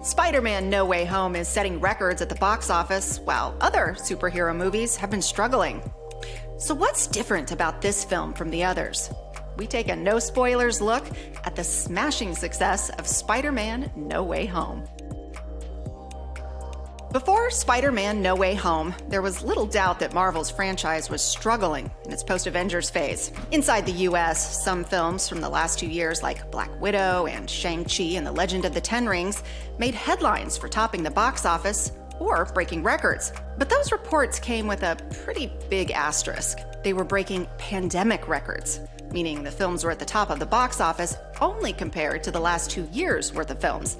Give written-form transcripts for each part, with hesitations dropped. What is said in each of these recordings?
Spider-Man: No Way Home is setting records at the box office, while other superhero movies have been struggling. So what's different about this film from the others? We take a no-spoilers look at the smashing success of Spider-Man: No Way Home. Before Spider-Man: No Way Home, there was little doubt that Marvel's franchise was struggling in its post-Avengers phase. Inside the US, some films from the last 2 years, like Black Widow and Shang-Chi and the Legend of the Ten Rings, made headlines for topping the box office or breaking records. But those reports came with a pretty big asterisk. They were breaking pandemic records, meaning the films were at the top of the box office only compared to the last 2 years' worth of films.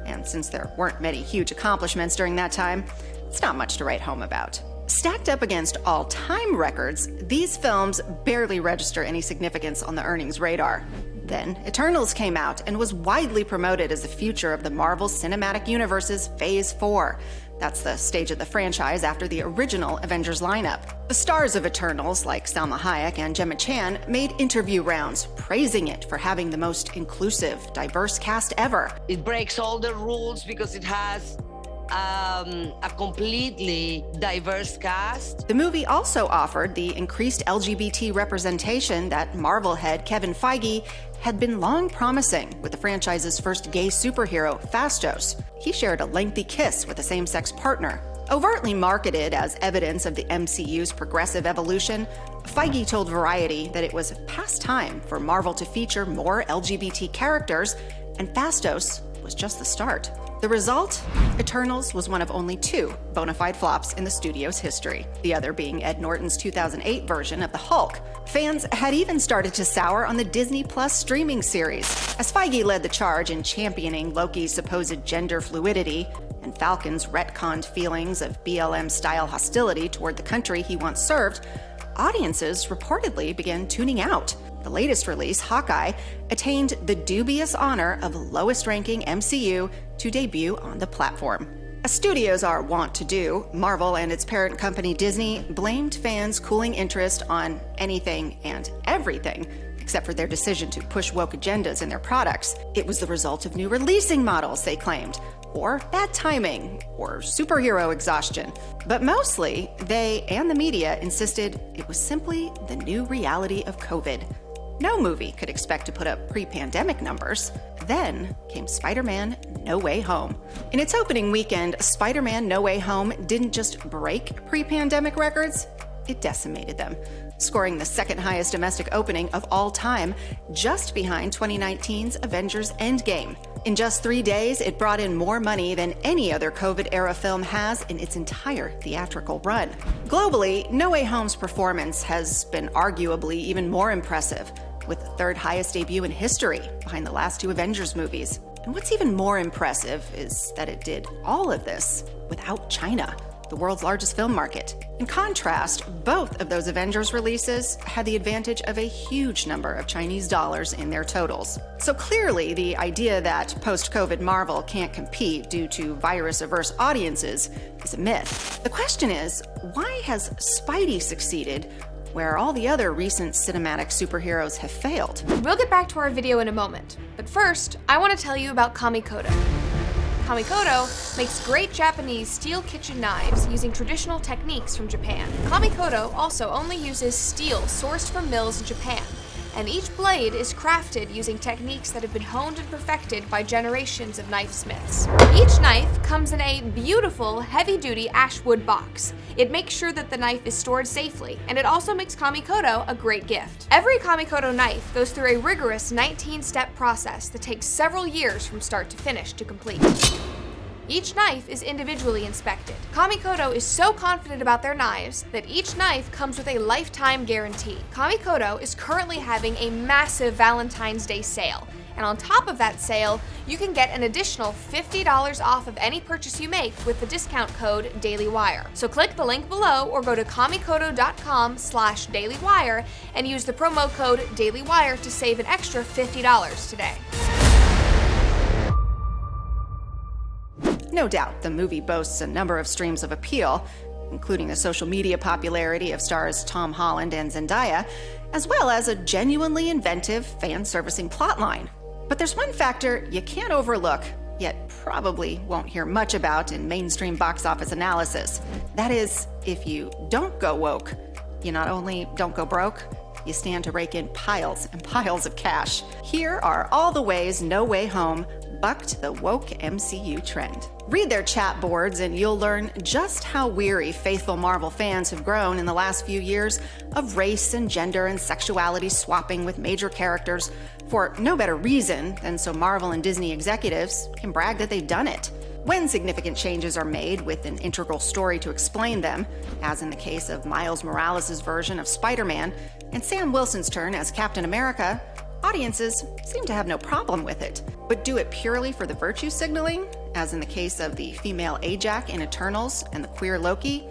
And since there weren't many huge accomplishments during that time, it's not much to write home about. Stacked up against all-time records, these films barely register any significance on the earnings radar. Then, Eternals came out and was widely promoted as the future of the Marvel Cinematic Universe's Phase 4. That's the stage of the franchise after the original Avengers lineup. The stars of Eternals, like Salma Hayek and Gemma Chan, made interview rounds praising it for having the most inclusive, diverse cast ever. It breaks all the rules because it has a completely diverse cast. The movie also offered the increased LGBT representation that Marvel head Kevin Feige had been long promising with the franchise's first gay superhero, Phastos. He shared a lengthy kiss with a same-sex partner. Overtly marketed as evidence of the MCU's progressive evolution, Feige told Variety that it was past time for Marvel to feature more LGBT characters, and Phastos was just the start. The result? Eternals was one of only 2 bona fide flops in the studio's history, the other being Ed Norton's 2008 version of the Hulk. Fans had even started to sour on the Disney Plus streaming series. As Feige led the charge in championing Loki's supposed gender fluidity and Falcon's retconned feelings of BLM-style hostility toward the country he once served, audiences reportedly began tuning out. The latest release, Hawkeye, attained the dubious honor of lowest-ranking MCU to debut on the platform. As studios are wont to do, Marvel and its parent company Disney blamed fans' cooling interest on anything and everything, except for their decision to push woke agendas in their products. It was the result of new releasing models, they claimed, or bad timing, or superhero exhaustion. But mostly, they and the media insisted it was simply the new reality of COVID. No movie could expect to put up pre-pandemic numbers. Then came Spider-Man: No Way Home. In its opening weekend, Spider-Man: No Way Home didn't just break pre-pandemic records, it decimated them, scoring the second highest domestic opening of all time, just behind 2019's Avengers: Endgame. In just 3 days, it brought in more money than any other COVID-era film has in its entire theatrical run. Globally, No Way Home's performance has been arguably even more impressive, with the 3rd highest debut in history, behind the last 2 Avengers movies. And what's even more impressive is that it did all of this without China, the world's largest film market. In contrast, both of those Avengers releases had the advantage of a huge number of Chinese dollars in their totals. So clearly, the idea that post-COVID Marvel can't compete due to virus-averse audiences is a myth. The question is, why has Spidey succeeded where all the other recent cinematic superheroes have failed? We'll get back to our video in a moment, but first, I want to tell you about kamikoda. Kamikoda makes great Japanese steel kitchen knives using traditional techniques from Japan. Kamikoda also only uses steel sourced from mills in Japan, and each blade is crafted using techniques that have been honed and perfected by generations of knifesmiths. Each knife comes in a beautiful, heavy-duty ash wood box. It makes sure that the knife is stored safely, and it also makes kamikoda a great gift. Every kamikoda knife goes through a rigorous 19-step process that takes several years from start to finish to complete. Each knife is individually inspected. Kamikoda is so confident about their knives that each knife comes with a lifetime guarantee. Kamikoda is currently having a massive Valentine's Day sale, and on top of that sale, you can get an additional $50 off of any purchase you make with the discount code DailyWire. So click the link below or go to kamikoda.com/dailywire and use the promo code DailyWire to save an extra $50 today. No doubt, the movie boasts a number of streams of appeal, including the social media popularity of stars Tom Holland and Zendaya, as well as a genuinely inventive, fan-servicing plotline. But there's one factor you can't overlook yet probably won't hear much about in mainstream box office analysis. That is, if you don't go woke, you not only don't go broke, you stand to rake in piles and piles of cash. Here are all the ways No Way Home bucked the woke MCU trend. Read their chat boards and you'll learn just how weary faithful Marvel fans have grown in the last few years of race and gender and sexuality swapping with major characters for no better reason than so Marvel and Disney executives can brag that they've done it. When significant changes are made with an integral story to explain them, as in the case of Miles Morales' version of Spider-Man and Sam Wilson's turn as Captain America, audiences seem to have no problem with it, but do it purely for the virtue signaling, as in the case of the female Ajax in Eternals and the queer Loki,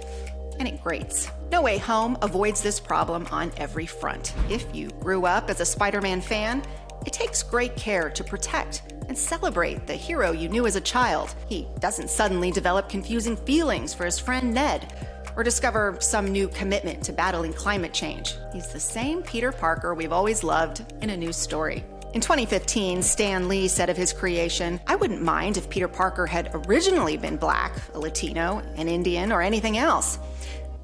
and it grates. No Way Home avoids this problem on every front. If you grew up as a Spider-Man fan, it takes great care to protect and celebrate the hero you knew as a child. He doesn't suddenly develop confusing feelings for his friend Ned, or discover some new commitment to battling climate change. He's the same Peter Parker we've always loved in a new story. In 2015, Stan Lee said of his creation, "I wouldn't mind if Peter Parker had originally been black, a Latino, an Indian, or anything else.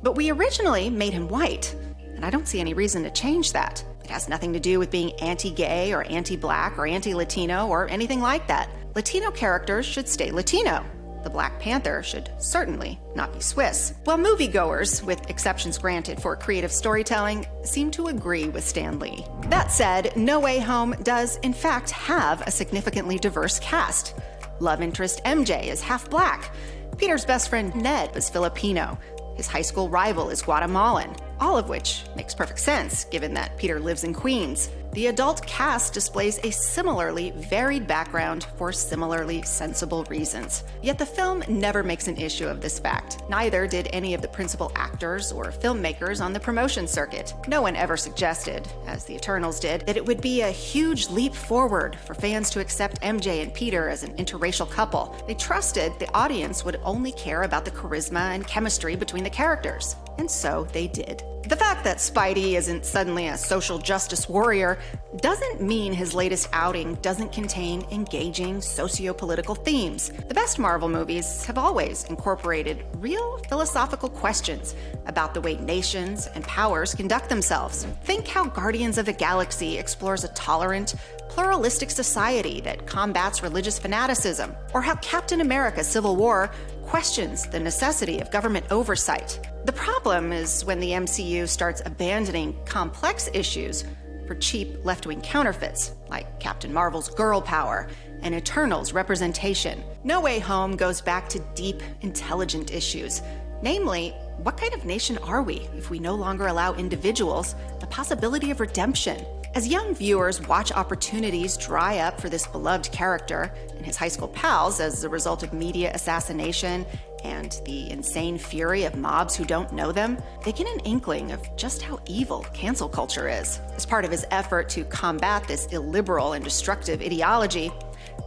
But we originally made him white, and I don't see any reason to change that. It has nothing to do with being anti-gay or anti-black or anti-Latino or anything like that. Latino characters should stay Latino. The Black Panther should certainly not be Swiss." While moviegoers, with exceptions granted for creative storytelling, seem to agree with Stan Lee. That said, No Way Home does in fact have a significantly diverse cast. Love interest MJ is half black. Peter's best friend Ned is Filipino. His high school rival is Guatemalan, all of which makes perfect sense given that Peter lives in Queens. The adult cast displays a similarly varied background for similarly sensible reasons. Yet the film never makes an issue of this fact. Neither did any of the principal actors or filmmakers on the promotion circuit. No one ever suggested, as the Eternals did, that it would be a huge leap forward for fans to accept MJ and Peter as an interracial couple. They trusted the audience would only care about the charisma and chemistry between the characters. And so they did. The fact that Spidey isn't suddenly a social justice warrior doesn't mean his latest outing doesn't contain engaging socio-political themes. The best Marvel movies have always incorporated real philosophical questions about the way nations and powers conduct themselves. Think how Guardians of the Galaxy explores a tolerant, pluralistic society that combats religious fanaticism, or how Captain America: Civil War questions the necessity of government oversight. The problem is when the MCU starts abandoning complex issues for cheap left-wing counterfeits, like Captain Marvel's girl power and Eternals representation. No Way Home goes back to deep, intelligent issues. Namely, what kind of nation are we if we no longer allow individuals the possibility of redemption? As young viewers watch opportunities dry up for this beloved character and his high school pals as a result of media assassination and the insane fury of mobs who don't know them, they get an inkling of just how evil cancel culture is. As part of his effort to combat this illiberal and destructive ideology,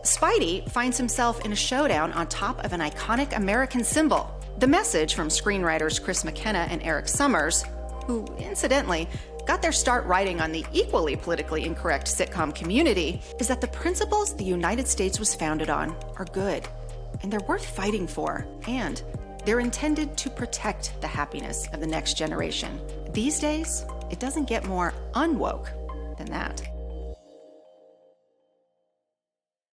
Spidey finds himself in a showdown on top of an iconic American symbol. The message from screenwriters Chris McKenna and Eric Summers, who, incidentally, got their start writing on the equally politically incorrect sitcom Community, is that the principles the United States was founded on are good, and they're worth fighting for, and they're intended to protect the happiness of the next generation. These days, it doesn't get more unwoke than that.